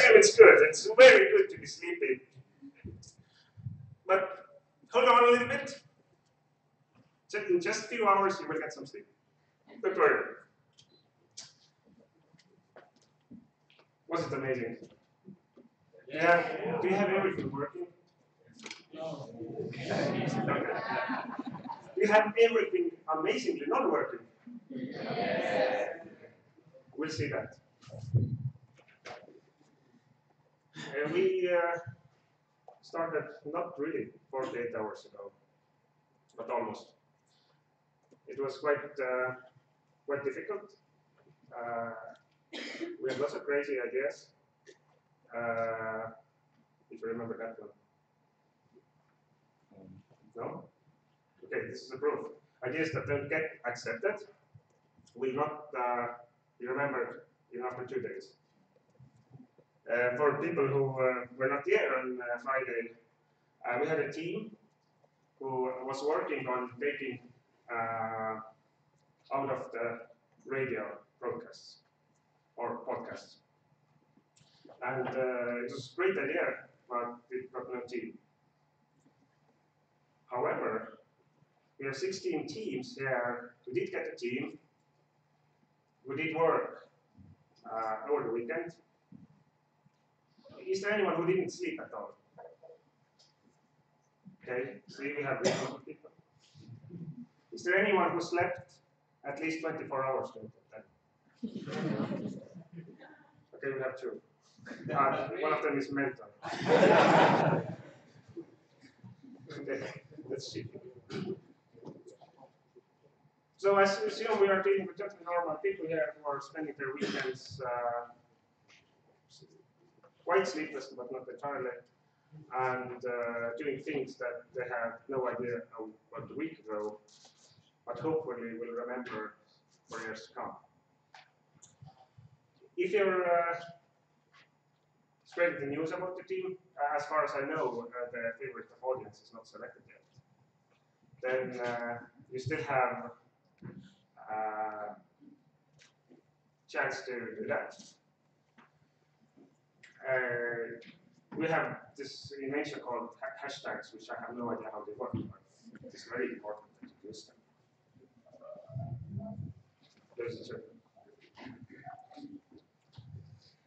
assume it's good. It's very good to be sleepy. But hold on a little bit. In just a few hours, you will get some sleep. Don't worry. Was it amazing? Yeah. Do you have everything working? No. Okay. Do you have everything amazingly not working? Yes. We'll see that. We started not really 48 hours ago, but almost. It was quite difficult. We had lots of crazy ideas. If you remember that one. No? Okay, this is the proof. Ideas that don't get accepted will not be remembered even after 2 days. For people who were not here on Friday, we had a team who was working on taking out of the radio broadcasts or podcasts. And it was a great idea, but it got no team. However, we have 16 teams here who did get a team, who did work over the weekend. Is there anyone who didn't sleep at all? Okay, see, we have reasonable people. Is there anyone who slept at least 24 hours during that time? Okay, we have 2. One of them is mental. Okay, let's see. So as you assume, we are dealing with just normal people here who are spending their weekends quite sleepless, but not entirely, and doing things that they have no idea about a week ago, but hopefully will remember for years to come. If you're spreading the news about the team, as far as I know, the favorite of audience is not selected yet. Then you still have chance to do that. We have this invention called hashtags, which I have no idea how they work, but it's very important that you use them.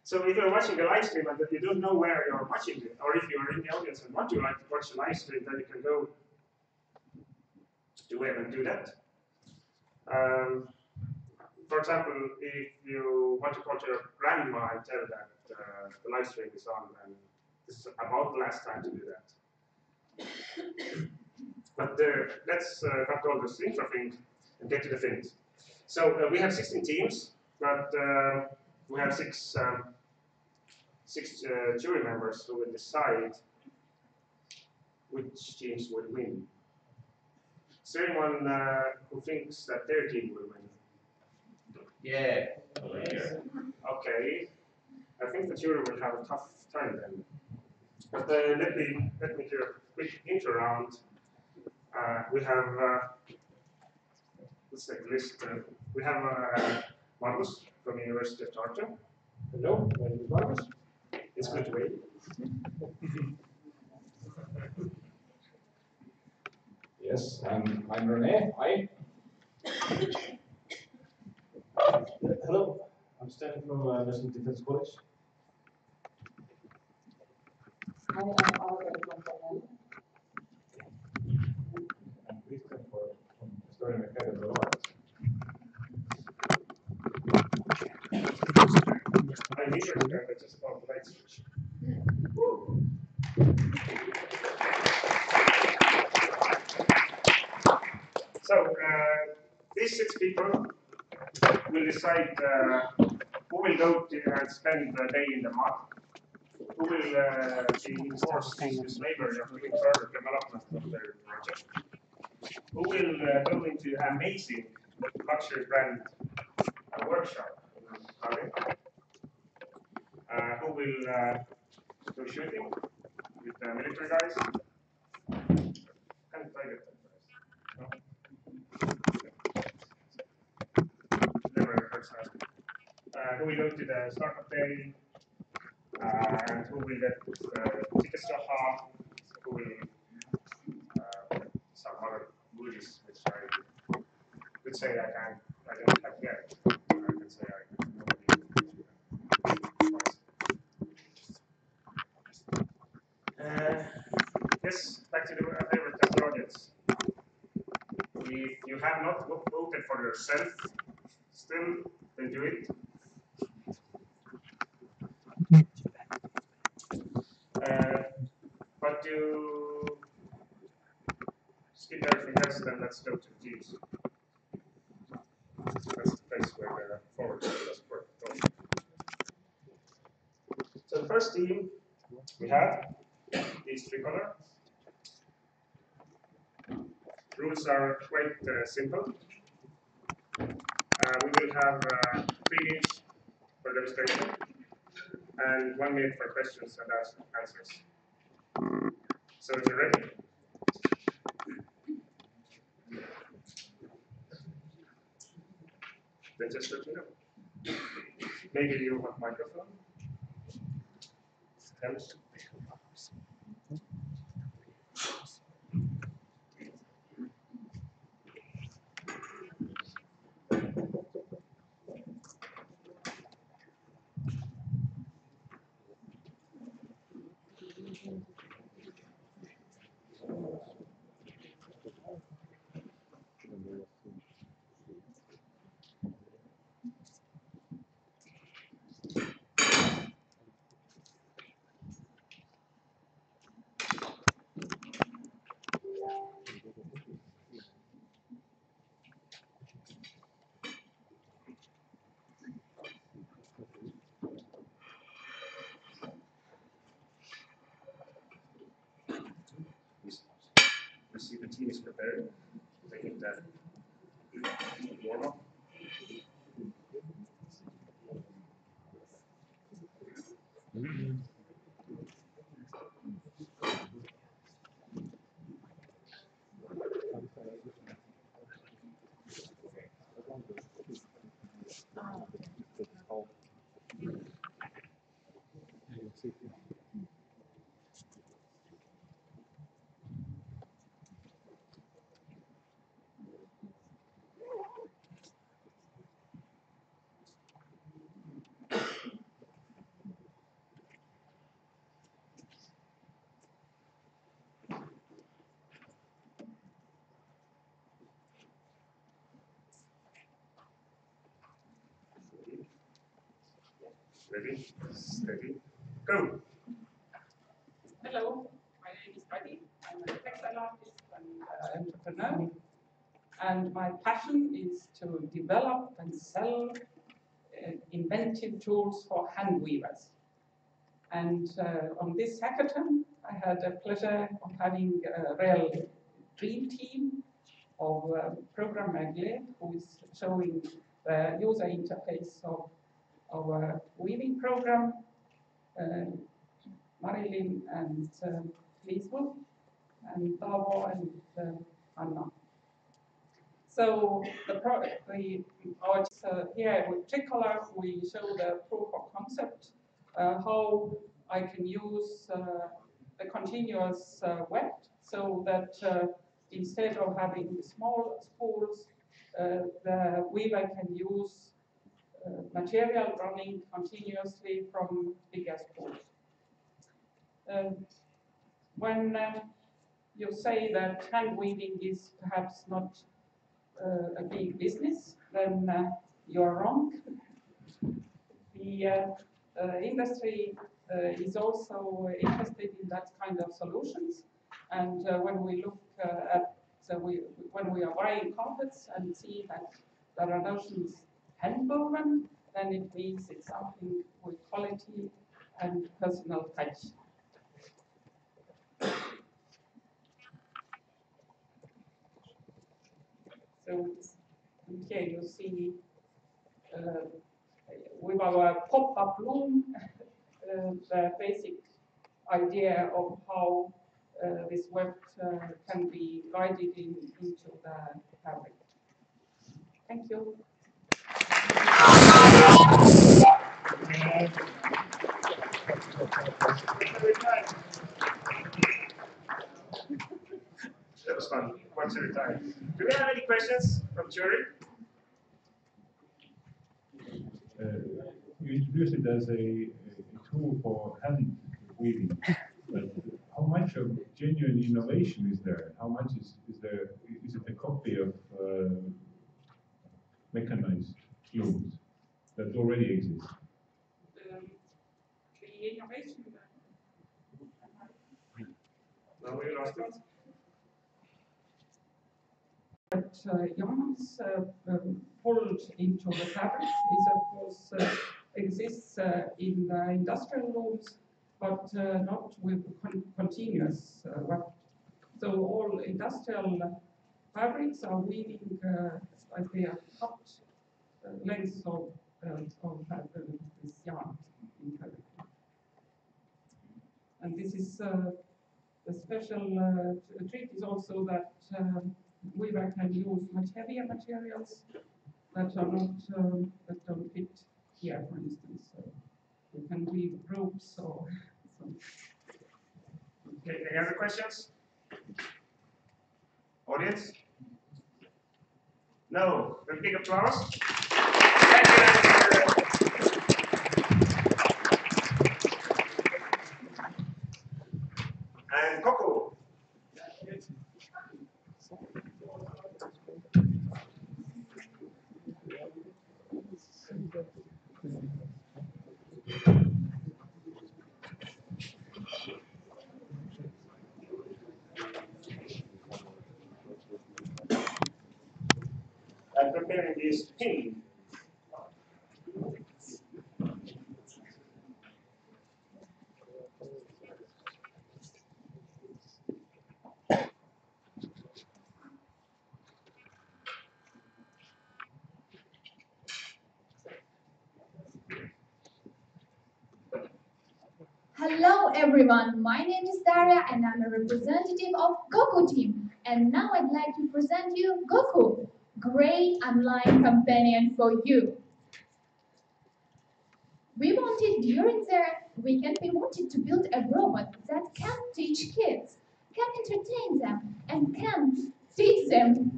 So if you're watching the live stream and you don't know where you're watching it, or if you're in the audience and want to watch the live stream, then you can go to where and do that. For example, if you want to call to your grandma and tell that the live stream is on, then this is about the last time to do that. But let's cut all those intro things and get to the things. So we have 16 teams, but we have six jury members who will decide which teams will win. Is there anyone who thinks that their team will win? Yeah. Okay. I think the jury will have a tough time then. But let me do a quick intro round. We have let's take a list. We have Markus from the University of Tartu. Hello, my name is Markus. It's good to meet you. Yes, I'm René. Hi. Hello, I'm Stefan from National Defense College. I am Olga from Berlin. And please come for starting ahead of the art. I need to remember just about the light switch. So these 6 people will decide who will go to and spend the day in the mud, who will be forced into slavery or doing further development of their project, who will go into amazing luxury brand workshop in Tallinn, who will go shooting with the military guys. Can't I get that first? No? Never hurts to ask. Who will go to the startup day, and who will get tickets to half, who will some other goodies which I would say I don't have yet. I can say I yes, back to the favorite of the audience. If you have not voted for yourself, still, then do it. But to skip everything else, then let's go to the teams. That's the place where the forward does work. So the first team we have is tricolor. Rules are quite simple. We will have 3 minutes for demonstration and 1 minute for questions and answers. So if you're ready, then just let me know. Maybe you want microphone. Helps. You see the team is prepared. They hit that warm up. Ready, steady, go. Hello, my name is Heidi. I'm a textile artist and entrepreneur. And my passion is to develop and sell inventive tools for hand weavers. And on this hackathon, I had the pleasure of having a real dream team of Program Magle, who is showing the user interface of our weaving program, Marilyn and Lieswood, and Davo and Anna. So here with Tricolor, we show the proof of concept, how I can use a continuous weft so that instead of having small spools, the weaver can use material running continuously from bigger spools. When you say that hand weaving is perhaps not a big business, then you're wrong. The industry is also interested in that kind of solutions, and when we look when we are buying carpets and see that there are notions hand woven, then it means it's something with quality and personal touch. So here you see with our pop-up loom the basic idea of how this weft can be guided into the fabric. Thank you. That was fun. Once at a time. Do we have any questions from jury? You introduced it as a tool for hand weaving, but how much of genuine innovation is there? How much is there? Is it a copy of mechanized looms that already exist? The innovation. No, we lost it. That yarns pulled into the fabric is of course exists in the industrial looms, but not with continuous weft. So all industrial fabrics are weaving like they are cut lengths of this yarn in fabric. And this is the special treat is also that weaver can use much heavier materials that are not that don't fit here, for instance. So we can weave ropes or some. Okay, any other questions? Audience? No. A big applause. Thank you. And Coco. I'm preparing this pin. Hello everyone, my name is Daria and I'm a representative of Goku team. And now I'd like to present you Goku, great online companion for you. During the weekend, we wanted to build a robot that can teach kids, can entertain them, and can teach them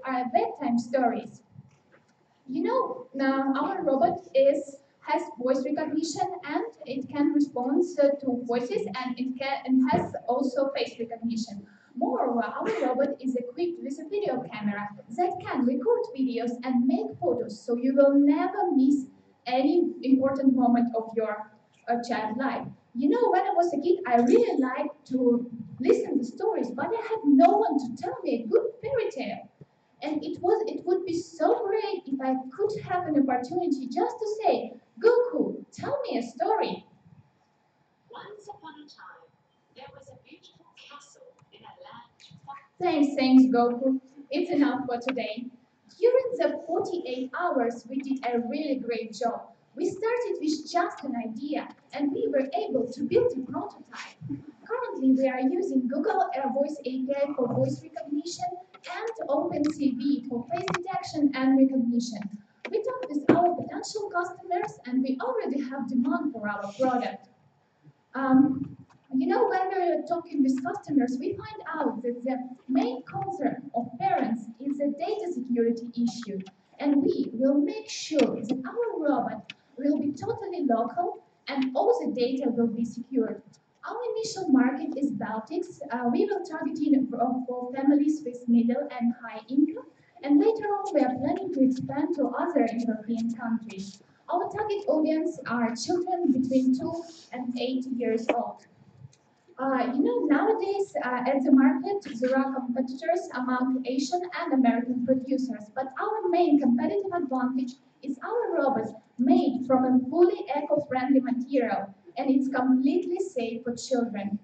bedtime stories. You know, now our robot has voice recognition and it can respond to voices and has also face recognition. Moreover, our robot is equipped with a video camera that can record videos and make photos, so you will never miss any important moment of your child life. You know, when I was a kid, I really liked to listen to stories, but I had no one to tell me a good fairy tale. And it would be so great if I could have an opportunity just to say, Goku, tell me a story. Once upon a time, there was a beautiful castle in a land far. Thanks, Goku. It's enough for today. During the 48 hours, we did a really great job. We started with just an idea, and we were able to build a prototype. Currently, we are using Google Voice API for voice recognition and OpenCV for face detection and recognition. We talked with our potential customers, and we already have demand for our product. You know, when we're talking with customers, we find out that the main concern of parents is a data security issue, and we will make sure that our robot will be totally local and all the data will be secured. Our initial market is Baltics. We will target for families with middle and high income, and later on we are planning to expand to other European countries. Our target audience are children between 2 and 8 years old. You know, nowadays at the market there are competitors among Asian and American producers, but our main competitive advantage is our robots made from a fully eco-friendly material, and it's completely safe for children.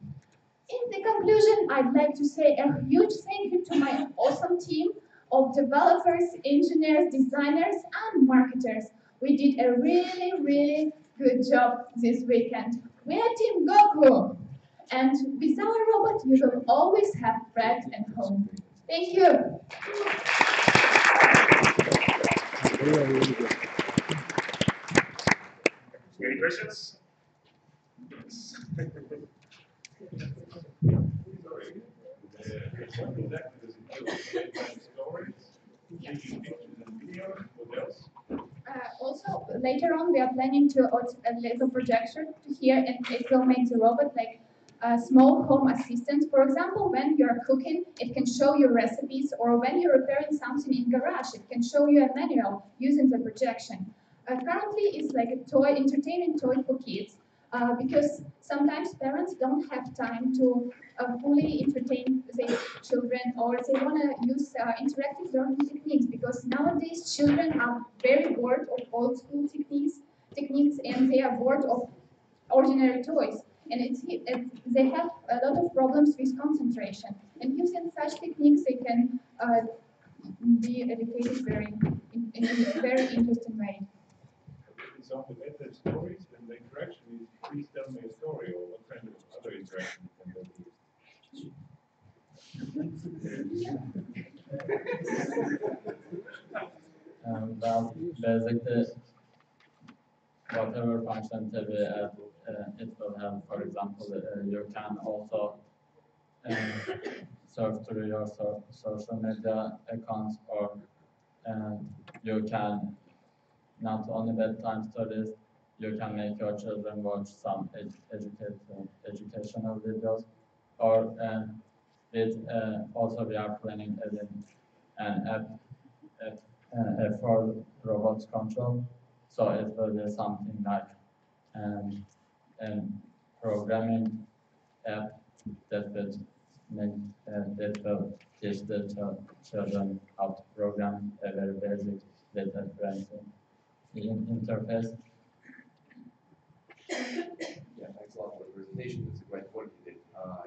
In the conclusion, I'd like to say a huge thank you to my awesome team of developers, engineers, designers, and marketers. We did a really, really good job this weekend. We are Team Goku! And with our robot, you will always have bread and home. Thank you. Any questions? What exactly does it do? Bedtime stories, taking pictures and videos, what else? Also, later on, we are planning to add a little projector to here, and it will make the robot like a small home assistant. For example, when you're cooking, it can show you recipes, or when you're repairing something in garage, it can show you a manual using the projection. Currently, it's like a toy, entertainment toy for kids, because sometimes parents don't have time to fully entertain their children, or they want to use interactive learning techniques, because nowadays children are very bored of old school techniques, and they are bored of ordinary toys. And they have a lot of problems with concentration. And using such techniques, they can be educated in a very interesting way. It's on the bedtime stories, then the interaction is please tell me a story, or what kind of other interaction can there be? Well, basically, whatever function TV it will have, for example, you can also surf through your social media accounts, or you can not only bedtime stories, you can make your children watch some educational videos, or also we are planning an app for robots control. So it will be something like a programming app that will teach the children how to program a very basic data interface. Yeah, thanks a lot for the presentation. It's a great work you did.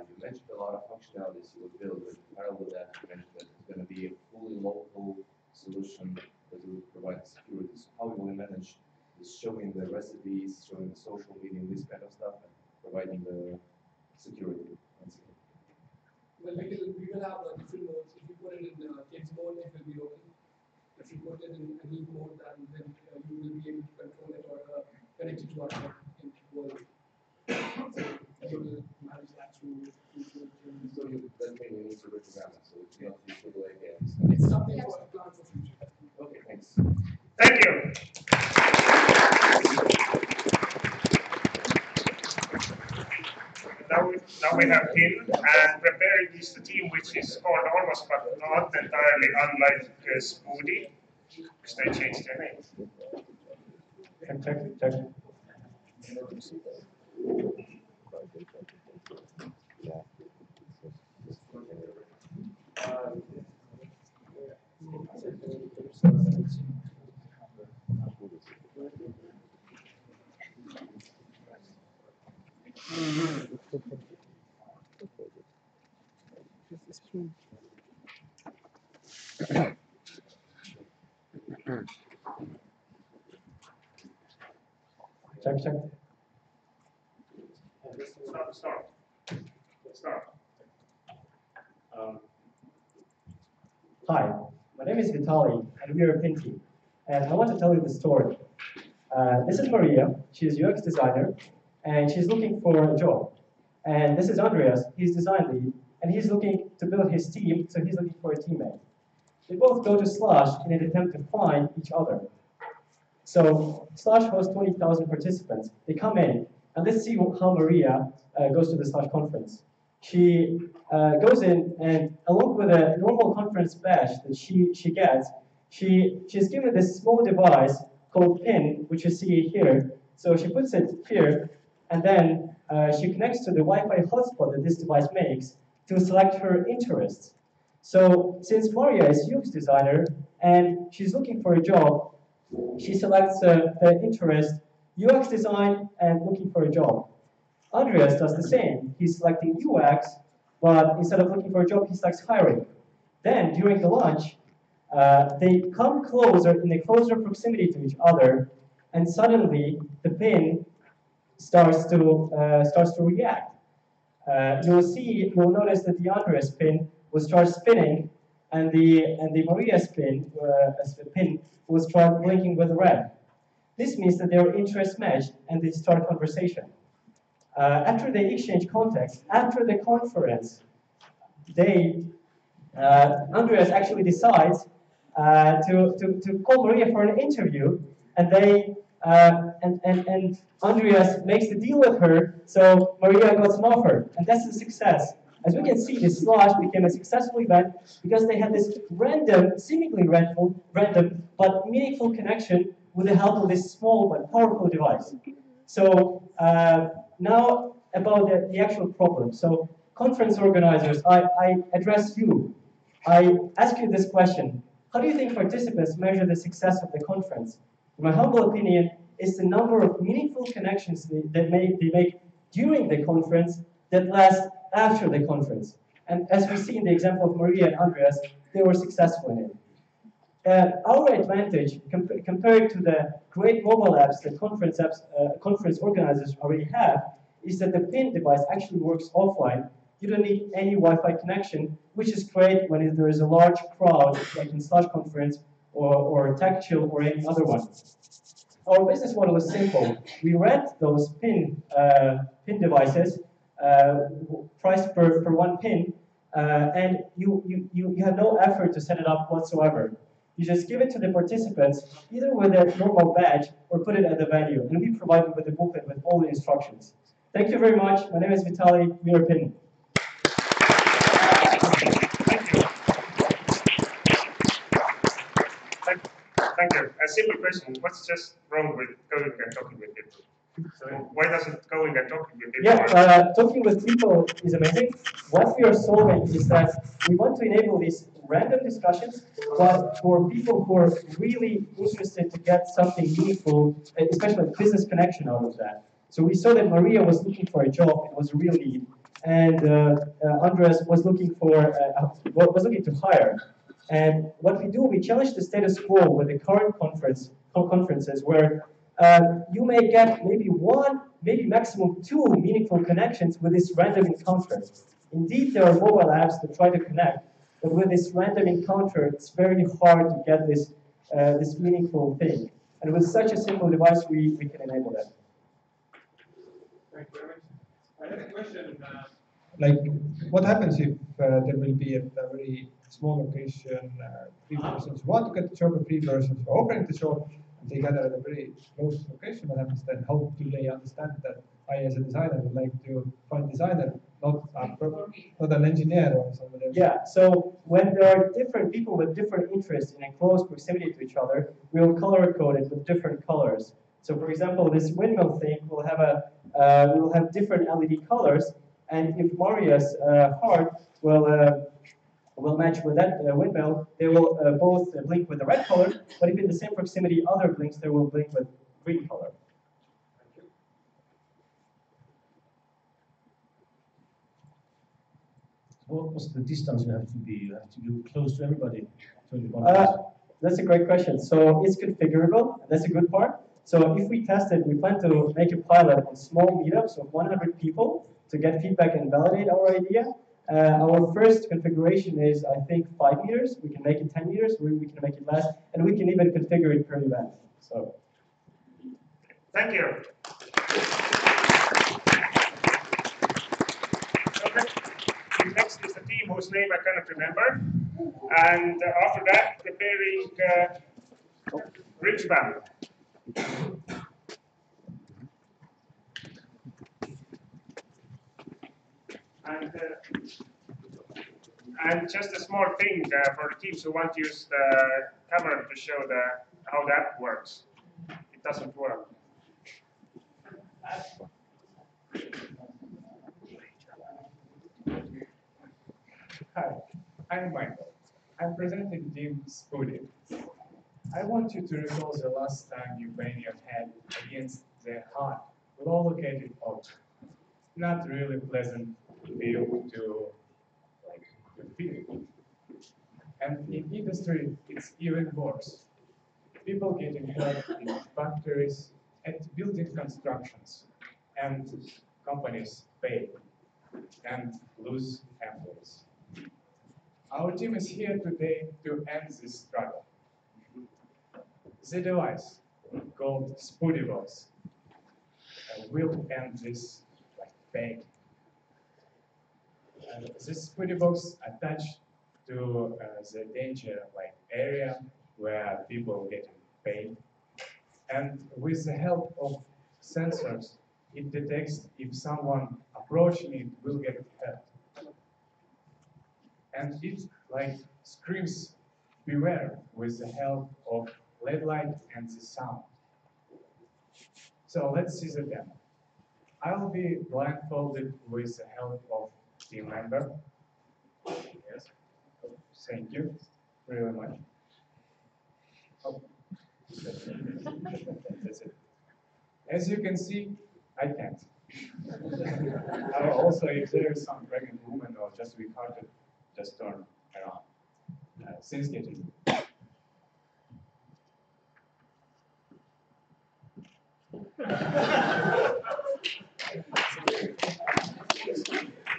You mentioned a lot of functionalities you would build, but parallel with that, you mentioned that it's going to be a fully local solution that will provide security. So how will you manage this, showing the recipes, showing the social media, this kind of stuff, and providing the security? Well, we will have different modes. If you put it in kids mode, it will be open. If you put it in adult mode, then you will be able to control it or connect it to our world. So you will manage that through. So that means you need to reprogram it, so it's not useful again. It's something for a plan for future. Okay, thanks. Thank you. Now we have Pin, and preparing this team, which is called almost but not entirely unlike Spoody, because they changed their name. Check. Check. Start. Hi, my name is Vitaly, and we are a PIN team. And I want to tell you the story. This is Maria. She's UX designer, and she's looking for a job. And this is Andreas. He's design lead, and he's looking to build his team, so he's looking for a teammate. They both go to Slash in an attempt to find each other. So Slash hosts 20,000 participants. They come in, and let's see how Maria goes to the Slash conference. She goes in, and along with a normal conference badge that she gets, she's given this small device called PIN, which you see here. So she puts it here, and then she connects to the Wi-Fi hotspot that this device makes to select her interests. So since Maria is a UX designer and she's looking for a job, she selects the interest UX design and looking for a job. Andreas does the same. He's selecting UX, but instead of looking for a job, he selects hiring. Then during the lunch, they come closer in a closer proximity to each other, and suddenly the pin starts to react. You'll notice that the Andreas pin will start spinning, and the Maria pin will start blinking with red. This means that their interests match, and they start conversation. After they exchange contacts, after the conference, Andreas actually decides to call Maria for an interview, and and Andreas makes the deal with her, so Maria got an offer, and that's a success. As we can see, this slash became a successful event because they had this seemingly random, but meaningful connection with the help of this small but powerful device. So now about the actual problem. So conference organizers, I address you. I ask you this question. How do you think participants measure the success of the conference? In my humble opinion, it's the number of meaningful connections they make during the conference that last after the conference. And as we see in the example of Maria and Andreas, they were successful in it. Our advantage compared to the great mobile apps that conference organizers already have is that the PIN device actually works offline. You don't need any Wi-Fi connection, which is great when there is a large crowd, like in Slash conference or TechChill or any other one. Our business model is simple. We rent those PIN devices, priced per one PIN, and you have no effort to set it up whatsoever. You just give it to the participants, either with a normal badge or put it at the venue, and we provide them with a booklet with all the instructions. Thank you very much. My name is Vitaly. We are PIN. Thank you. A simple question. What's just wrong with going and talking with people? So why doesn't going and talking with people work? Yeah, talking with people is amazing. What we are solving is that we want to enable these random discussions, but for people who are really interested to get something meaningful, especially business connection out of that. So we saw that Maria was looking for a job. It was a real need. And Andreas was looking to hire. And what we do, we challenge the status quo with the current conferences where you may get maybe one, maybe maximum two meaningful connections with this random encounter. Indeed, there are mobile apps that try to connect, but with this random encounter, it's very hard to get this meaningful thing. And with such a simple device, we can enable that. Thank you very much. I have a question. Like, what happens if there will be at a very small location, 3 persons want to get the job, and 3 persons are offering the job, and they gather at a very close location? What happens then? How do they understand that I, as a designer, would like to find designer, not an engineer or somebody else? Yeah, so when there are different people with different interests in a close proximity to each other, we will color code it with different colors. So, for example, this windmill thing will have different LED colors, and if Maria's heart will match with that windmill, they will both blink with the red color, but if in the same proximity other blinks, they will blink with green color. What was the distance you have to be? You have to be close to everybody to the conference. That's a great question. So it's configurable. That's a good part. So if we test it, we plan to make a pilot on small meetups of 100 people to get feedback and validate our idea. Our first configuration is, I think, 5 meters. We can make it 10 meters. We can make it less, and we can even configure it per event. So, thank you. Okay. Next is the team whose name I cannot remember, and after that, preparing Rich Band. And just a small thing for the teams who want to use the camera to show how that works. It doesn't work. Hi, I'm Michael. I'm presenting Team Spoody. I want you to recall the last time you banged your head against the hard, low-located object. Not really pleasant feel to feel. And in industry, it's even worse. People getting hurt in factories, at building constructions, and companies fail and lose employees. Our team is here today to end this struggle. The device called Spoody will end this right paid. This putty box attached to the danger area where people getting paid, and with the help of sensors, it detects if someone approaching it will get hurt, and it screams beware with the help of LED light and the sound. So let's see the demo. I'll be blindfolded with the help of team member. Yes. Thank you very much. Oh. That's it. As you can see, I can't. Also, if there is some pregnant woman or just weak-hearted, just turn around. Since getting.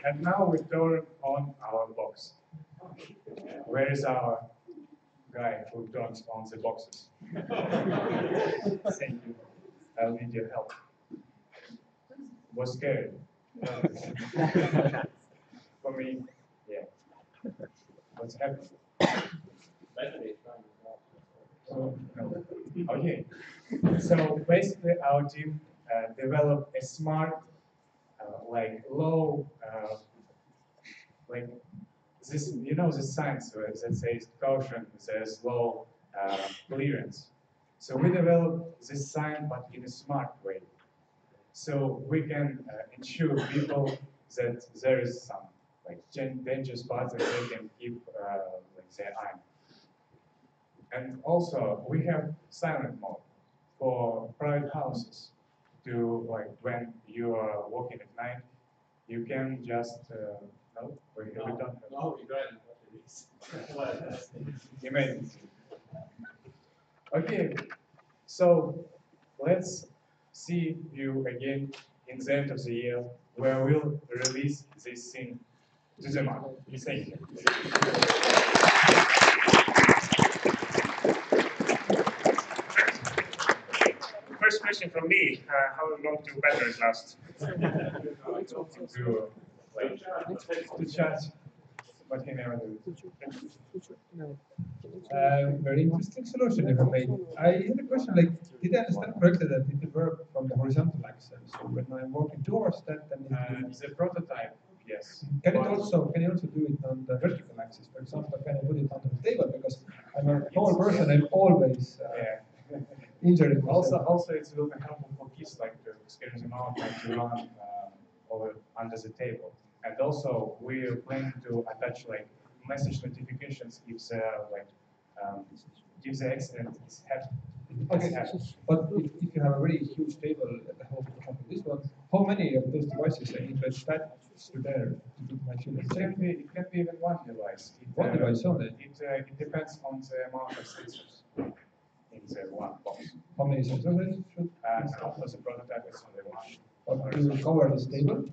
And now we turn on our box. Where is our guy who turns on the boxes? Thank you. I'll need your help. Was scared. For me, yeah. What's happening? No. Okay. So basically, our team developed a smart, low, this. You know the signs that says caution, says low clearance. So we developed this sign, but in a smart way. So we can ensure people that there is some danger spots that they can keep their eye. And also we have silent mode for private houses. To when you are walking at night, you can just no, we don't have. No, we don't. Amazing. Okay, so let's see you again in the end of the year, where we'll release this thing to the market. Thank you. First question from me, how long do batteries last? To charge, but he never do. Very interesting solution you have made. I had a question, did I understand correctly that it will work from the horizontal axis? So when I'm walking towards that, then the prototype, yes. Can you also do it on the vertical axis? For example, can I put it on the table? Because I'm a tall person, I'm always injuring myself. Also, it will be helpful for kids to experience them out, to run over under the table. And also, we're planning to attach message notifications if the accident is happening. Okay, but if you have a very huge table at the home, for example, this one, how many of those devices I need to attach to there to put my children safe? It can be even one device. One device only? It depends on the amount of sensors in the one box. How many sensors should? For the prototype, it's only one. But to cover this table?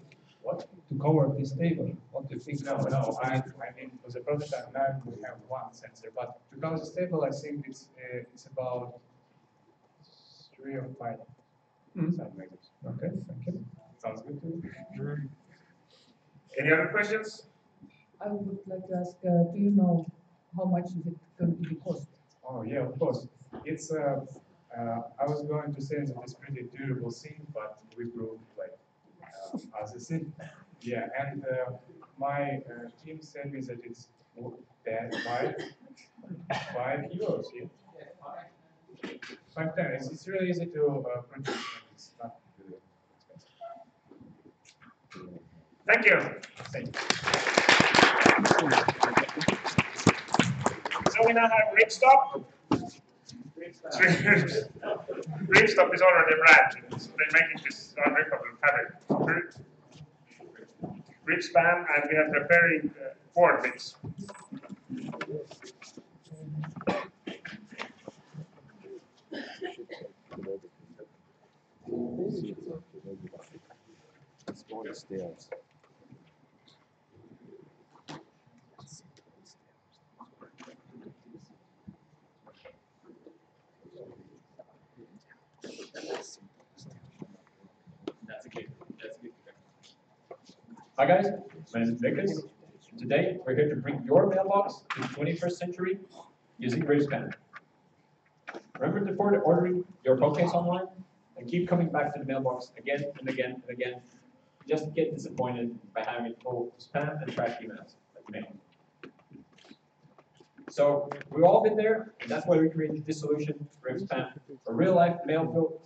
What? To cover this table, what do you think? No, I mean for the prototype now we have one sensor, but to cover this table, I think it's about 3 or 5 centimeters. Okay, thank you. Sounds good to you? Any other questions? I would like to ask, do you know how much is it going to be cost? Oh yeah, of course. It's I was going to say that it's pretty durable thing, but we proved as a thing. Yeah, and my team said me that it's 5 euros. Yeah? 5 times. It's really easy to produce. It's not really expensive. Thank you. Thank you. So we now have ripstop. Ripstop is already a brand. They're making this unrippable fabric. Rip span, and we are preparing 4 rips. Stairs. That's a good. Hi guys, my name is Vikas. Today we're here to bring your mailbox to the 21st century using Bridgespan. Remember before ordering your phone case online and keep coming back to the mailbox again and again and again, just get disappointed by having it full of spam and trash emails like mail. So we've all been there, and that's why we created this solution, Bridgespan, a real-life mail fill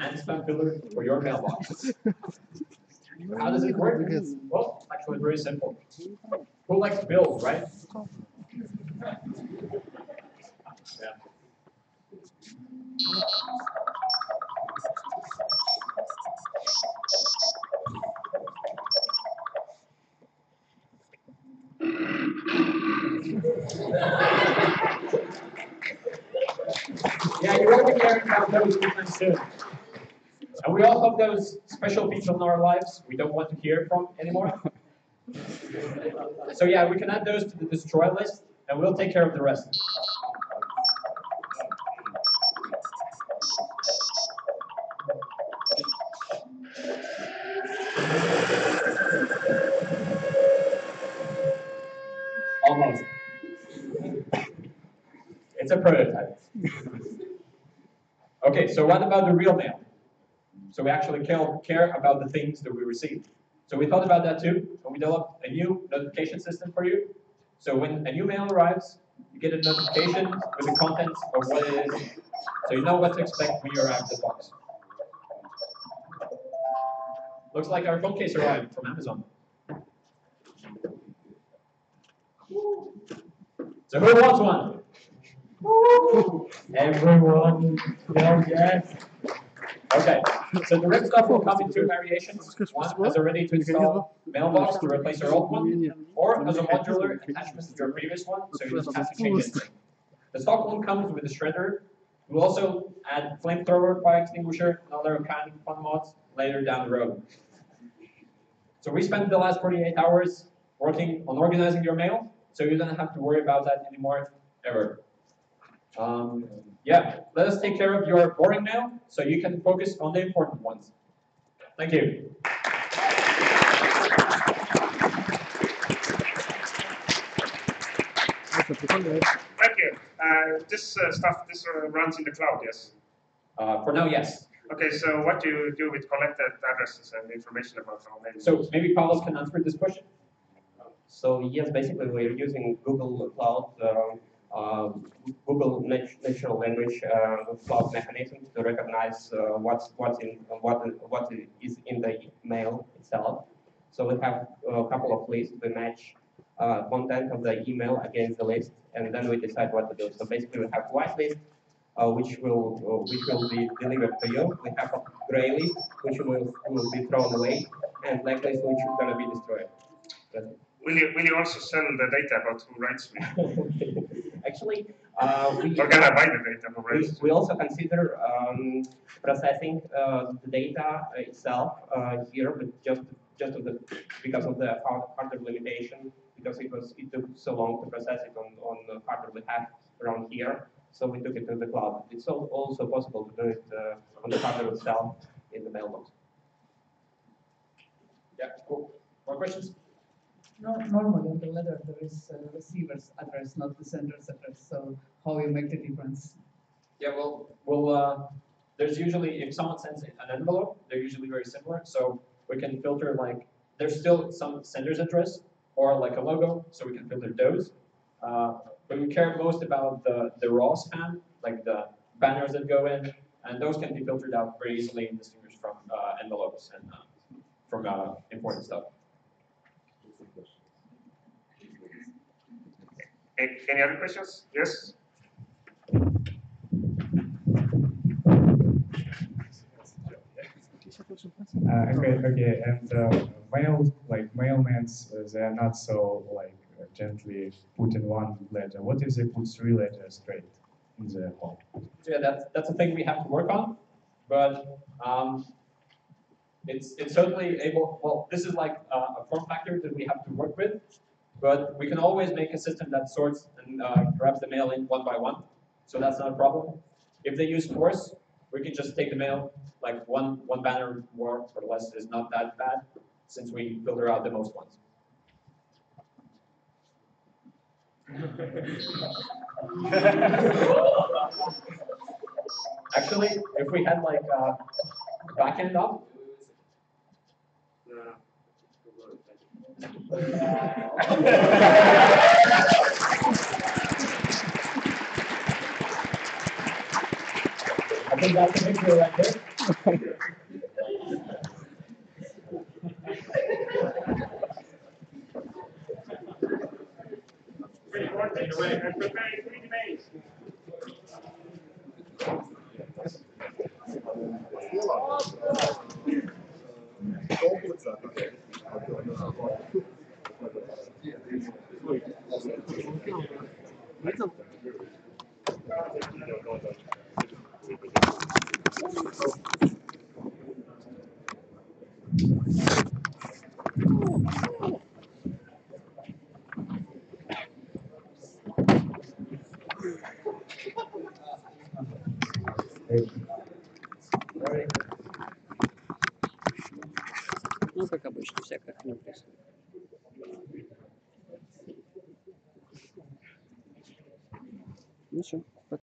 and spam filler for your mailbox. How does it work? Well, actually very simple. Who likes bills, right? Yeah. Yeah, you won't be caring about those anytime soon. And we all have those special people in our lives we don't want to hear from anymore. So yeah, we can add those to the destroy list, and we'll take care of the rest. Almost. It's a prototype. Okay, so what about the real mail? So we actually care about the things that we receive. So we thought about that too, and we developed a new notification system for you. So when a new mail arrives, you get a notification with the contents of what it is, so you know what to expect when you arrive at the box. Looks like our phone case arrived from Amazon. So who wants one? Everyone. Yes. Okay, so the red stuff will come in two variations. One as a ready-to-install mailbox to replace your old one, or as a modular attachment to your previous one, so you just have to change it. The stock one comes with a shredder. We'll also add flamethrower, fire extinguisher, and other kind of fun mods later down the road. So we spent the last 48 hours working on organizing your mail, so you don't have to worry about that anymore, ever. Yeah, let us take care of your boring mail so you can focus on the important ones. Thank you. Thank you. This stuff, this runs in the cloud, yes? For now, yes. Okay, so what do you do with collected addresses and information about our mail? So maybe Carlos can answer this question. So yes, basically we're using Google Cloud, Google natural language cloud mechanism to recognize what is in the email itself. So we have a couple of lists. We match content of the email against the list, and then we decide what to do. So basically, we have white list, which will be delivered to you. We have a gray list, which will be thrown away, and black list, which is going to be destroyed. Will you also sell the data about who writes me? Actually, or can I buy the data who writes? We also consider processing the data itself here, but just because of the hardware limitation, because it took so long to process it on the hardware we have around here. So we took it to the cloud. It's also possible to do it on the hardware itself in the mailbox. Yeah, cool. More questions? Normally on the letter there is a receiver's address, not the sender's address. So how you make the difference? Yeah, well, there's usually, if someone sends an envelope, they're usually very similar. So we can filter like, there's still some sender's address or like a logo, so we can filter those. But we care most about the raw spam, like the banners that go in, and those can be filtered out very easily and distinguished from envelopes and from important stuff. Any other questions? Yes? Okay, and mailmans, they are not so gently put in one letter. What if they put 3 letters straight in the home? So yeah, that's a thing we have to work on, but it's certainly able. Well, this is like a form factor that we have to work with, but we can always make a system that sorts and grabs the mail in one by one, so that's not a problem. If they use force, we can just take the mail, like one banner more or less is not that bad. since we filter out the most ones. Actually, if we had like backend up. I think that's a picture right there. I'm preparing 3 debates. Ну, как обычно, всякая хрень происходит. Ну все.